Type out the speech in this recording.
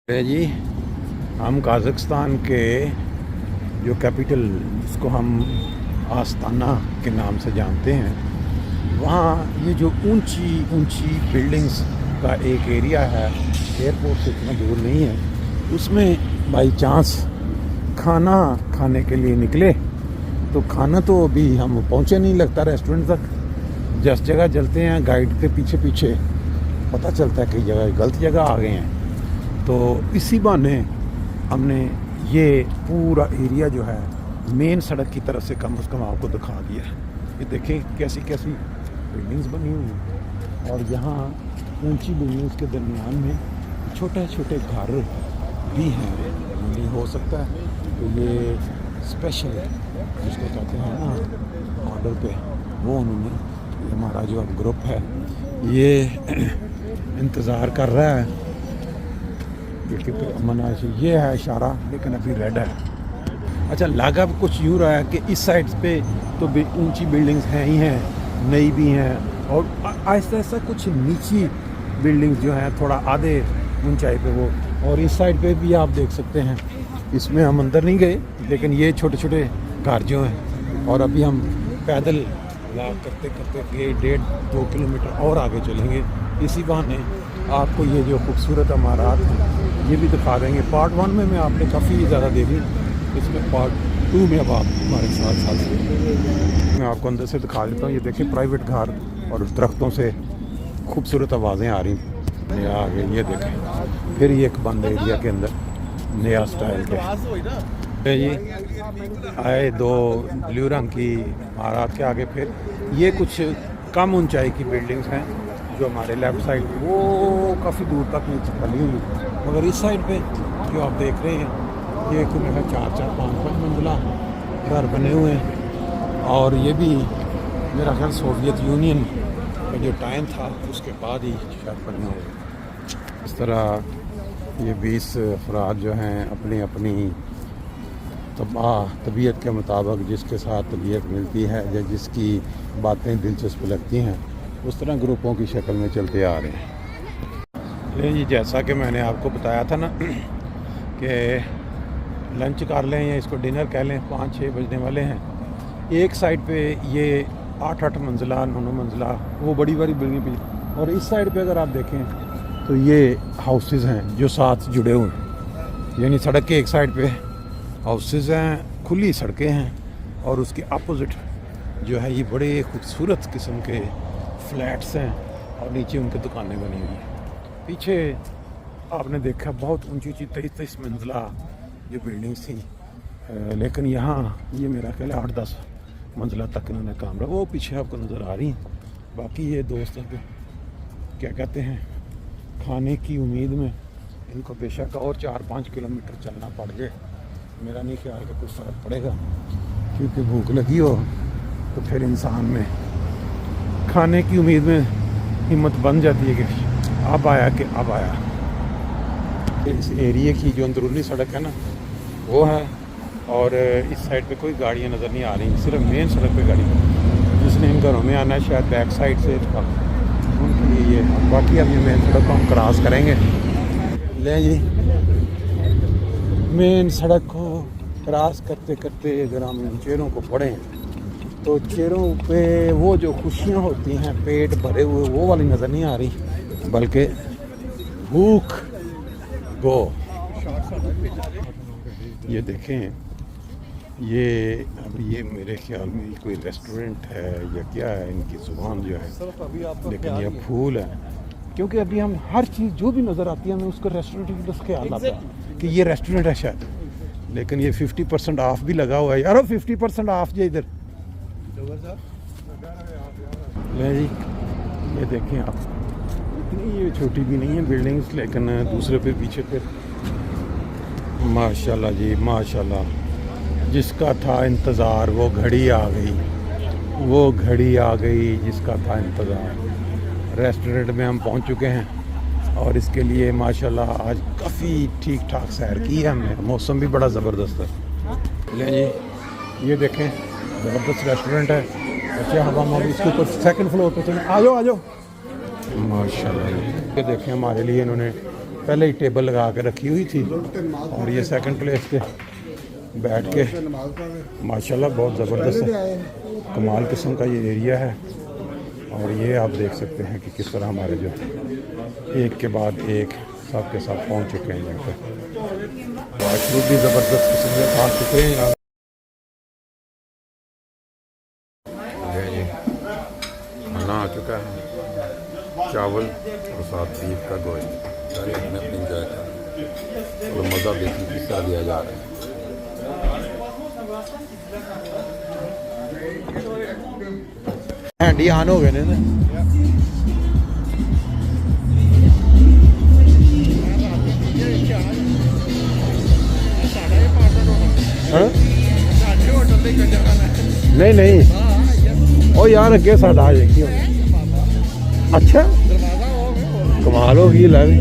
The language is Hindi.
जी, हम कज़ाकिस्तान के जो कैपिटल जिसको हम आस्ताना के नाम से जानते हैं, वहाँ ये जो ऊंची ऊंची बिल्डिंग्स का एक एरिया है, एयरपोर्ट से इतना दूर नहीं है, उसमें बाई चांस खाना खाने के लिए निकले तो खाना तो अभी हम पहुँचे नहीं लगता रेस्टोरेंट तक। जिस जगह चलते हैं गाइड के पीछे पीछे पता चलता है कई जगह गलत जगह आ गए हैं। तो इसी बहाने हमने ये पूरा एरिया जो है मेन सड़क की तरफ से कम से कम आपको दिखा दिया है। ये देखें कैसी कैसी बिल्डिंग्स बनी हुई हैं और यहाँ ऊंची बिल्डिंग्स के दरमियान में छोटे छोटे घर भी हैं। नहीं हो सकता है तो ये स्पेशल जिसको कहते हैं ना ऑर्डर पे, वो उन्होंने हमारा जो अब ग्रुप है ये इंतज़ार कर रहा है। देखिए मना ये है इशारा, लेकिन अभी रेड है। अच्छा, लगा कुछ यूँ रहा है कि इस साइड पे तो ऊंची बिल्डिंग्स हैं ही हैं, नई भी हैं, और ऐसा ऐसा कुछ नीची बिल्डिंग्स जो हैं थोड़ा आधे ऊंचाई पे वो, और इस साइड पे भी आप देख सकते हैं। इसमें हम अंदर नहीं गए, लेकिन ये छोटे छोटे घर जो हैं, और अभी हम पैदल वॉक करते करते 1.5-2 किलोमीटर और आगे चलेंगे। इसी बहाने आपको ये जो खूबसूरत इमारत हैं ये भी दिखा देंगे। पार्ट 1 में मैं आपने काफ़ी ज़्यादा देखी, इसमें पार्ट 2 में अब आप हमारे साथ मैं आपको अंदर से दिखा देता हूँ। ये देखिए प्राइवेट घर और दरख्तों से खूबसूरत आवाज़ें आ रही हैं। ये आ गए, ये देखें फिर ये एक बंद एरिया के अंदर नया स्टाइल के ये आए 2 ब्लू रंग की इमारत के आगे फिर ये कुछ कम ऊंचाई की बिल्डिंग्स हैं जो हमारे लेफ़्ट साइड वो काफ़ी दूर तक नीचे फैली हुई, मगर इस साइड पे जो आप देख रहे हैं ये कुछ 4-4, 5-5 मंजिला घर बने हुए हैं। और ये भी मेरा ख्याल सोवियत यूनियन का जो टाइम था उसके बाद ही शायद बने हुए। इस तरह ये 20 अफराद जो हैं अपनी अपनी तबीयत के मुताबिक जिसके साथ तबीयत मिलती है या जिसकी बातें दिलचस्प लगती हैं उस तरह ग्रुपों की शक्ल में चलते आ रहे हैं। ये जैसा कि मैंने आपको बताया था ना कि लंच कर लें या इसको डिनर कह लें, 5-6 बजने वाले हैं। एक साइड पे ये 8-8 मंजिला 9 मंजिला वो बड़ी बड़ी बिल्डिंग भी, और इस साइड पे अगर आप देखें तो ये हाउसेस हैं जो साथ जुड़े हुए हैं, यानी सड़क के एक साइड पे हाउसेस हैं, खुली सड़कें हैं, और उसके अपोजिट जो है ये बड़े खूबसूरत किस्म के फ्लैट्स हैं और नीचे उनकी दुकानें बनी हुई हैं। पीछे आपने देखा बहुत ऊंची ऊंची 23-23 मंजिला जो बिल्डिंग्स थी, लेकिन यहाँ ये मेरा ख्याल 8-10 मंजिला तक इन्होंने काम रहा। वो पीछे आपको नज़र आ रही हैं। बाकी ये दोस्त क्या कहते हैं खाने की उम्मीद में इनको बेशक और 4-5 किलोमीटर चलना पड़ जाए, मेरा नहीं ख्याल कि कुछ फ़र्क पड़ेगा, क्योंकि भूख लगी हो तो फिर इंसान में खाने की उम्मीद में हिम्मत बन जाती है कि अब आया कि अब आया। इस एरिए की जो अंदरूनी सड़क है ना वो है, और इस साइड पे कोई गाड़ियाँ नज़र नहीं आ रही, सिर्फ मेन सड़क पे गाड़ी जिसने इन घरों में आना है शायद बैक साइड से उनके लिए ये। बाकी अब ये मेन सड़क को हम क्रॉस करेंगे। ले जी, मेन सड़क को क्रॉस करते करते अगर हम इन चेहरों को पढ़ें तो चेहरों पे वो जो खुशियाँ होती हैं पेट भरे हुए वो वाली नज़र नहीं आ रही, बल्कि भूख गो। ये देखें ये अब ये मेरे ख्याल में कोई रेस्टोरेंट है या क्या है, इनकी ज़ुबान जो है, लेकिन ये फूल है, क्योंकि अभी हम हर चीज़ जो भी नज़र आती है हमें उसका रेस्टोरेंट की बस ख्याल आता है कि ये रेस्टोरेंट है शायद, लेकिन ये 50% ऑफ भी लगा हुआ है यार। 50% ऑफ जो इधर ले जी, ये देखें आप, इतनी ये छोटी भी नहीं है बिल्डिंग्स, लेकिन दूसरे पे पीछे पे माशाल्लाह जी माशाल्लाह, जिसका था इंतज़ार वो घड़ी आ गई, वो घड़ी आ गई जिसका था इंतज़ार। रेस्टोरेंट में हम पहुंच चुके हैं और इसके लिए माशाल्लाह आज काफ़ी ठीक ठाक सैर की है हमने, मौसम भी बड़ा ज़बरदस्त है। ले जी, ये देखें ज़बरदस्त रेस्टोरेंट है। अच्छा, हम इसके ऊपर 2nd फ्लोर पे चले, आ जाओ माशाल्लाह। ये देखें हमारे लिए इन्होंने पहले ही टेबल लगा के रखी हुई थी और ये सेकंड प्लेस पे बैठ के माशाल्लाह बहुत ज़बरदस्त है, कमाल किस्म का ये एरिया है। और ये आप देख सकते हैं कि किस तरह हमारे जो एक के बाद एक सब के साथ पहुंच चुके हैं यहाँ पे। वाशरूम भी ज़बरदस्त किस्म के खा चुके हैं यहाँ। ये खाना आ चुका है, चावल और साथ बीफ का गोश्त, सारे अपने अपने इंजॉय कर रहे हैं और मज़ा देखिए किस तरह दिया जा रहा है। हैंडी ऑन हो गए ने ना। हाँ? नहीं नहीं ओ यार अगे साडा आ जाएगी। अच्छा कमाल हो गई ला भी।